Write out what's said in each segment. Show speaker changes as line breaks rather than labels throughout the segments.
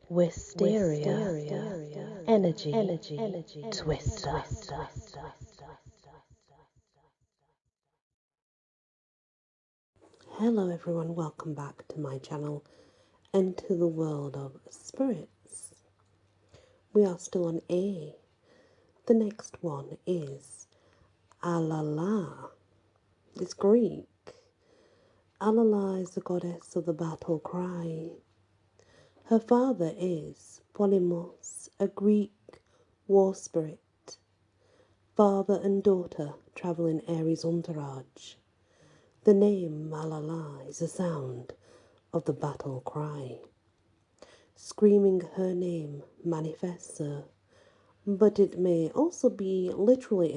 Wysteria, energy, twister.
Hello everyone, welcome back to my channel and to the world of spirits. We are still on A. The next one is Alala. It's Greek. Alala is the goddess of the battle cry. Her father is Polymos, a Greek war spirit. Father and daughter travel in Ares' entourage. The name Malala is a sound of the battle cry. Screaming her name manifests her, but it may also be literally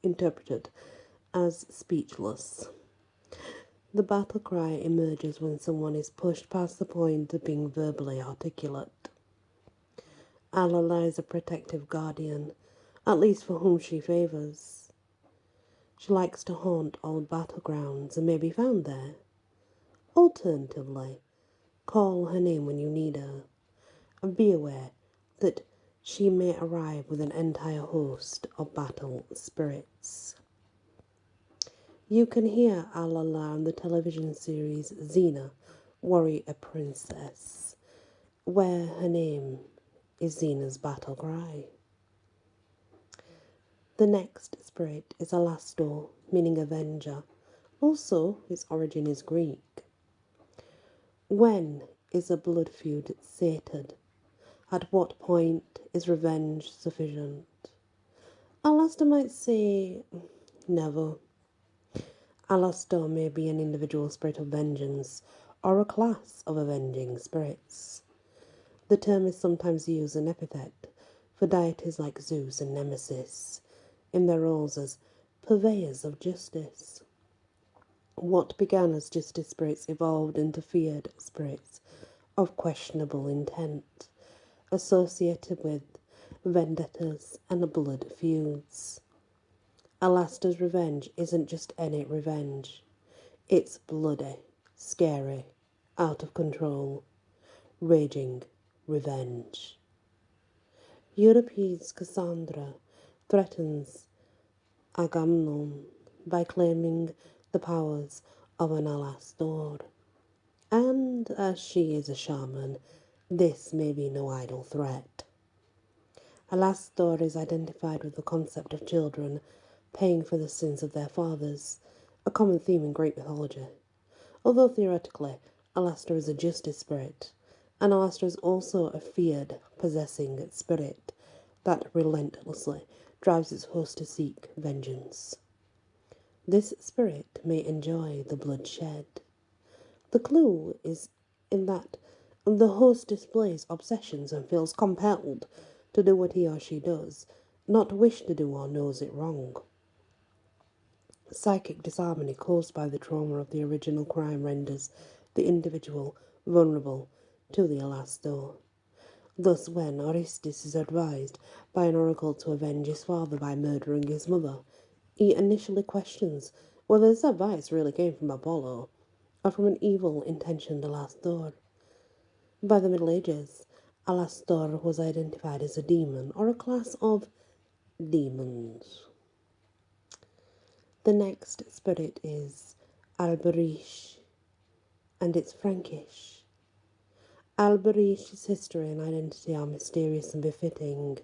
interpreted as speechless. The battle cry emerges when someone is pushed past the point of being verbally articulate. Alala is a protective guardian, at least for whom she favours. She likes to haunt old battlegrounds and may be found there. Alternatively, call her name when you need her, and be aware that she may arrive with an entire host of battle spirits. You can hear Alala in the television series Xena, Warrior Princess, where her name is Xena's battle cry. The next spirit is Alastor, meaning avenger. Also, its origin is Greek. When is a blood feud sated? At what point is revenge sufficient? Alastor might say, never. Alastor may be an individual spirit of vengeance, or a class of avenging spirits. The term is sometimes used as an epithet for deities like Zeus and Nemesis, in their roles as purveyors of justice. What began as justice spirits evolved into feared spirits of questionable intent, associated with vendettas and blood feuds. Alastor's revenge isn't just any revenge. It's bloody, scary, out of control, raging revenge. Euripides' Cassandra threatens Agamemnon by claiming the powers of an Alastor. And as she is a shaman, this may be no idle threat. Alastor is identified with the concept of children paying for the sins of their fathers, a common theme in Greek mythology. Although theoretically, Alastor is a justice spirit, and Alastor is also a feared, possessing spirit that relentlessly drives its host to seek vengeance. This spirit may enjoy the bloodshed. The clue is in that the host displays obsessions and feels compelled to do what he or she does, not wish to do or knows it wrong. Psychic disharmony caused by the trauma of the original crime renders the individual vulnerable to the Alastor. Thus, when Orestes is advised by an oracle to avenge his father by murdering his mother, he initially questions whether this advice really came from Apollo or from an evil-intentioned Alastor. By the Middle Ages, Alastor was identified as a demon or a class of demons. The next spirit is Alberish, and it's Frankish. Alberish's history and identity are mysterious and befitting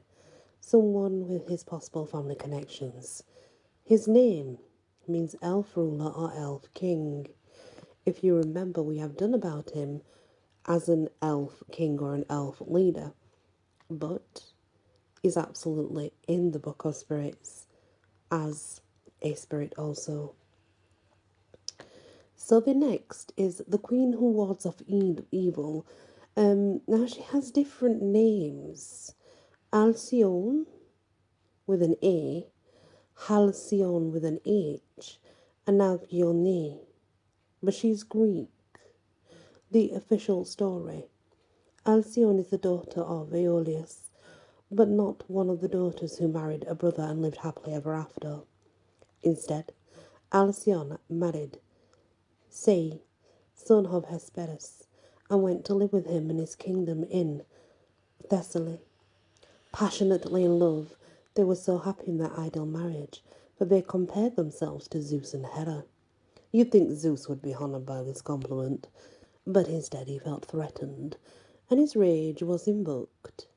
someone with his possible family connections. His name means elf ruler or elf king. If you remember, we have done about him as an elf king or an elf leader, but is absolutely in the Book of Spirits as a spirit also. So the next is the Queen who wards off evil. Now she has different names. Alcyone with an A, Halcyon with an H, and Alcyone. But she's Greek. The official story. Alcyone is the daughter of Aeolus, but not one of the daughters who married a brother and lived happily ever after. Instead, Alcyone married Say, son of Hesperus, and went to live with him in his kingdom in Thessaly. Passionately in love, they were so happy in their ideal marriage that they compared themselves to Zeus and Hera. You'd think Zeus would be honoured by this compliment, but instead he felt threatened, and his rage was invoked.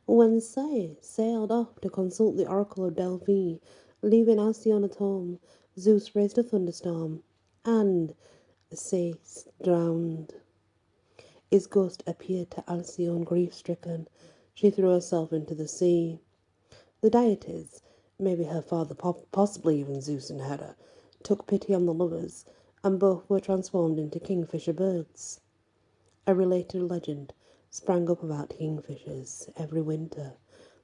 When Sai sailed off to consult the oracle of Delphi, leaving Alcyone at home, Zeus raised a thunderstorm, and Sai drowned. His ghost appeared to Alcyone grief-stricken. She threw herself into the sea. The deities, maybe her father, possibly even Zeus and Hera, took pity on the lovers, and both were transformed into kingfisher birds. A related legend sprang up about kingfishers every winter.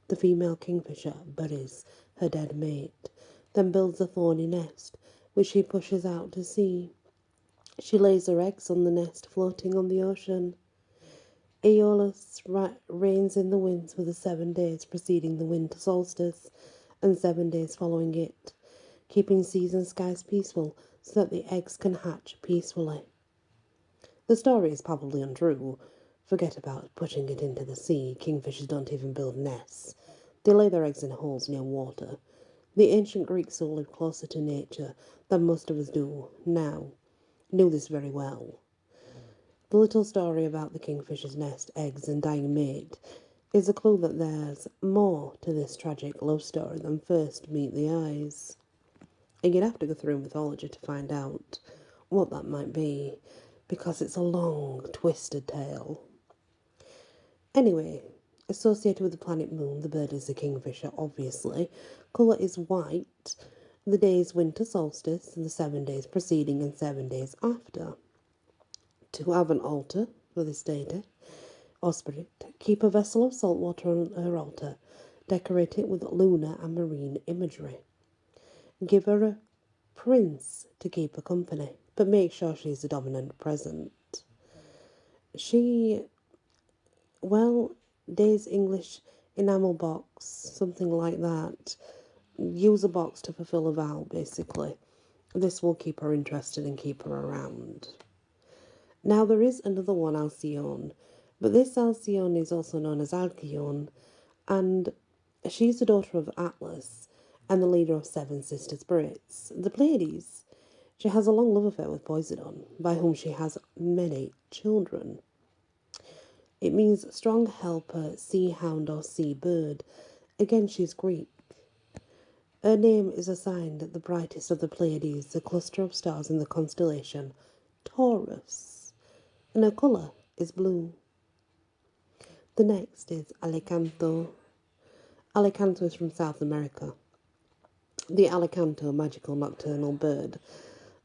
The female kingfisher buries her dead mate, then builds a thorny nest, which she pushes out to sea. She lays her eggs on the nest floating on the ocean. Aeolus reigns in the winds for the 7 days preceding the winter solstice, and 7 days following it, keeping seas and skies peaceful so that the eggs can hatch peacefully. The story is probably untrue. Forget about pushing it into the sea. Kingfishers don't even build nests. They lay their eggs in holes near water. The ancient Greeks who lived closer to nature than most of us do now knew this very well. The little story about the kingfisher's nest, eggs, and dying mate is a clue that there's more to this tragic love story than first meet the eyes. And you'd have to go through mythology to find out what that might be, because it's a long, twisted tale. Anyway, associated with the planet Moon, the bird is a kingfisher, obviously. Colour is white. The day is winter solstice, and the 7 days preceding and 7 days after. To have an altar for this deity or spirit, keep a vessel of salt water on her altar. Decorate it with lunar and marine imagery. Give her a prince to keep her company, but make sure she's a dominant present. Days English enamel box, something like that. Use a box to fulfill a vow, basically. This will keep her interested and keep her around. Now there is another one, Alcyone, but this Alcyone is also known as Alcyone, and she's the daughter of Atlas and the leader of 7 sister spirits, the Pleiades. She has a long love affair with Poseidon, by whom she has many children. It means strong helper, sea hound, or sea bird. Again, she's Greek. Her name is assigned the brightest of the Pleiades, a cluster of stars in the constellation Taurus, and her colour is blue. The next is Alicanto. Alicanto is from South America. The Alicanto, magical nocturnal bird,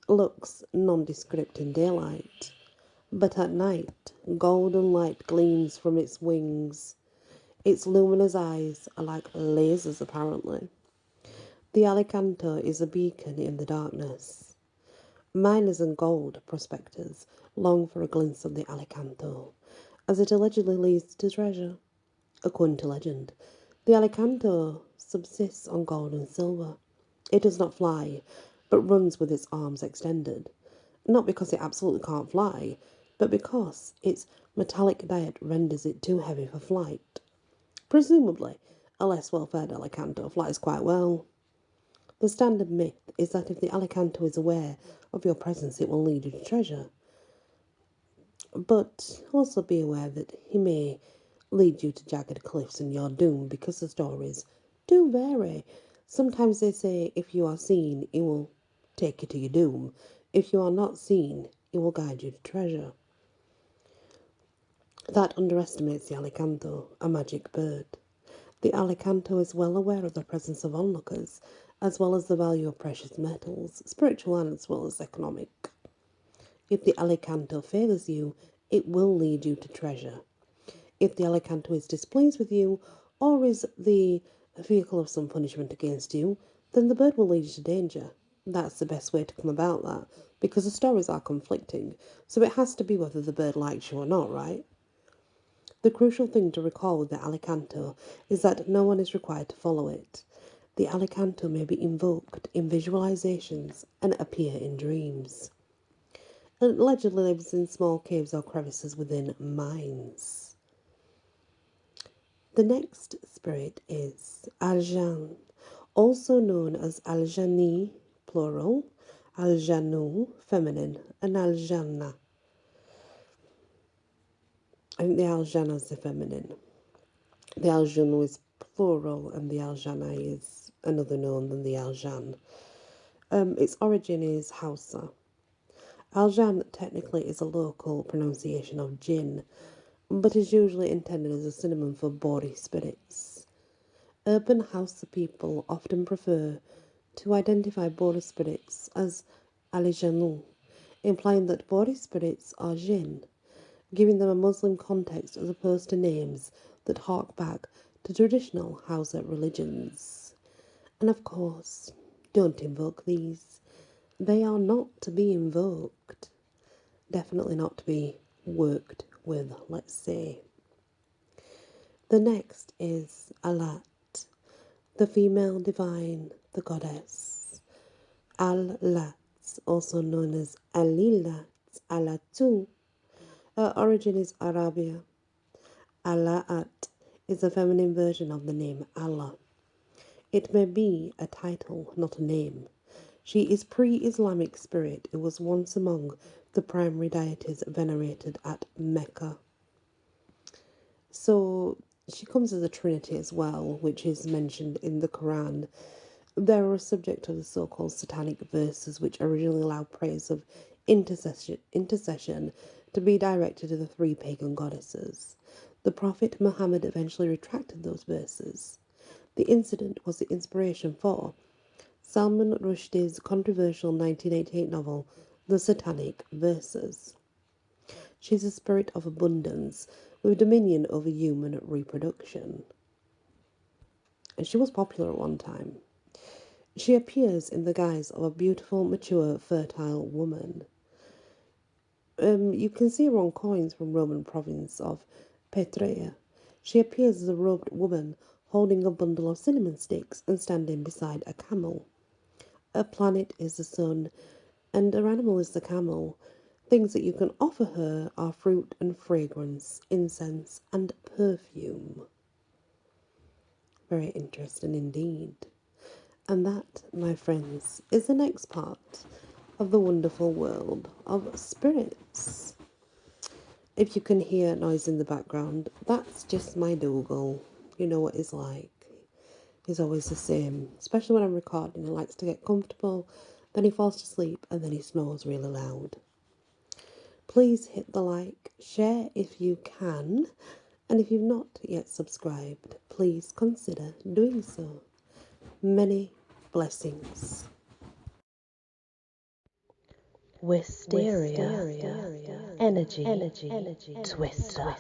looks nondescript in daylight, but at night golden light gleams from its wings. Its luminous eyes are like lasers, apparently. The Alicanto is a beacon in the darkness. Miners and gold prospectors long for a glimpse of the Alicanto, as it allegedly leads to treasure. According to legend, the Alicanto subsists on gold and silver. It does not fly, but runs with its arms extended. Not because it absolutely can't fly, but because its metallic diet renders it too heavy for flight. Presumably, a less well-fed Alicanto flies quite well. The standard myth is that if the Alicanto is aware of your presence, it will lead you to treasure. But also be aware that he may lead you to jagged cliffs and your doom, because the stories do vary. Sometimes they say if you are seen, it will take you to your doom. If you are not seen, it will guide you to treasure. That underestimates the Alicanto, a magic bird. The Alicanto is well aware of the presence of onlookers, as well as the value of precious metals, spiritual and as well as economic. If the Alicanto favours you, it will lead you to treasure. If the Alicanto is displeased with you, or is the vehicle of some punishment against you, then the bird will lead you to danger. That's the best way to come about that, because the stories are conflicting, so it has to be whether the bird likes you or not, right? The crucial thing to recall with the Alicanto is that no one is required to follow it. The Alicanto may be invoked in visualizations and appear in dreams. and allegedly lives in small caves or crevices within mines. The next spirit is Aljan, also known as Aljani, plural, Aljanu, feminine, and Aljana. I think the Aljana is the feminine. The Aljanu is plural, and the Aljana is another known than the Aljan. Its origin is Hausa. Aljan technically is a local pronunciation of jinn, but is usually intended as a synonym for body spirits. Urban Hausa people often prefer to identify body spirits as Alijanu, implying that body spirits are jinn, giving them a Muslim context as opposed to names that hark back to traditional Hausa religions. And of course, don't invoke these. They are not to be invoked. Definitely not to be worked with, let's say. The next is Alat, the female divine, the goddess. Al-Lat, also known as Alilat, Alatu. Her origin is Arabia. Ala'at is a feminine version of the name Allah. It may be a title, not a name. She is pre-Islamic spirit who was once among the primary deities venerated at Mecca. So she comes as a trinity as well, which is mentioned in the Quran. They are a subject of the so-called satanic verses, which originally allow prayers of intercession to be directed to the three pagan goddesses. The Prophet Muhammad eventually retracted those verses. The incident was the inspiration for Salman Rushdie's controversial 1988 novel, The Satanic Verses. She's a spirit of abundance with dominion over human reproduction. And she was popular at one time. She appears in the guise of a beautiful, mature, fertile woman. You can see her on coins from Roman province of Petrea. She appears as a robed woman holding a bundle of cinnamon sticks and standing beside a camel. Her planet is the sun, and her animal is the camel. Things that you can offer her are fruit and fragrance, incense and perfume. Very interesting indeed. And that, my friends, is the next part of the wonderful world of spirits. If you can hear noise in the background, that's just my Dougal. You know what he's like. He's always the same, especially when I'm recording. He likes to get comfortable, then he falls to sleep, and then he snores really loud. Please hit the like, share if you can, and if you've not yet subscribed, please consider doing so. Many blessings.
Wysteria. Energy. Twister.